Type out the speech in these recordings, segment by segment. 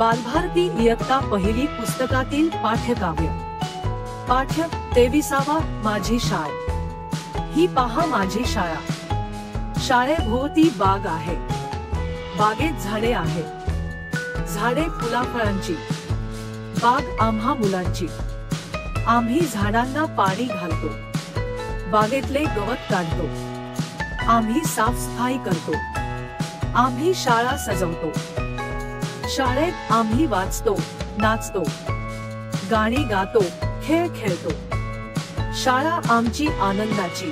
बालभारती इयत्ता पहिली पुस्तकातील पाठ्यकाव्य पाठ्य 23वा माझी शाळा। ही पहा माझी शाळा। शाळेभोवती बाग आहे, बागेत झाडे आहे, झाडे फुलाफळांची, बाग आम्हा मुलांची। आम्ही झाडांना पाणी घालतो, बागेतले गवत काढतो, आम्ही साफसफाई करतो, आम्ही शाळा सजवतो। शाळेत आम्ही वाचतो, नाचतो, गाणी गातो, खेळ खेळतो। शाळा आमची आनंदाची,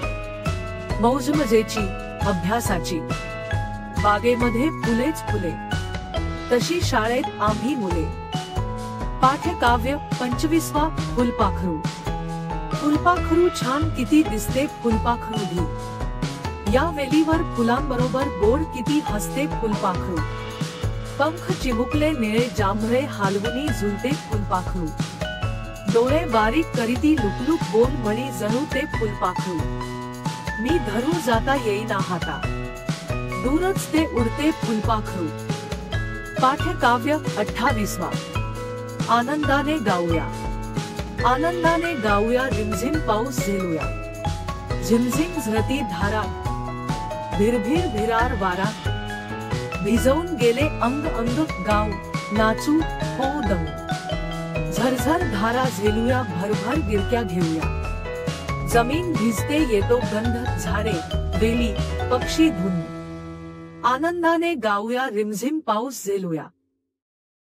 मौजमजेची, अभ्यासाची। बागेमध्ये फुलेच फुले, तशी शाळेत आम्ही मुले। पाठ्यकाव्य 25वा फुलपाखरू। फुलपाखरू छान किती दिसते फुलपाखरू भी, या वेलीवर फुलांबरोबर गोड किती हसते फुलपाखरू। पंख चिमुकले निळे जांभळे हालवणी झुलते फुलपाखरू। डोळे बारीक करीती लुकलुक बोल म्हणी जणू ते फुलपाखरू। मी धरू जाता येईना हाता, दूरच ते उडते फुलपाखरू। पाठ्यकाव्य 28वा आनंदाने गाऊया। आनंदाने गाऊया, रिमझिम पाऊस झेलूया। झिमझिम झरती धारा, भिरभिर भिरार वारा, भिजवून गेले अंग अंग, गाऊ नाचू होऊ दंग। झरझर धारा झेलूया, भरभर गिरक्या घेऊया। जमीन भिजते येतो गंध, झाडे वेली पक्षी धुंद। आनंदाने गाऊया, रिमझिम पाऊस झेलूया।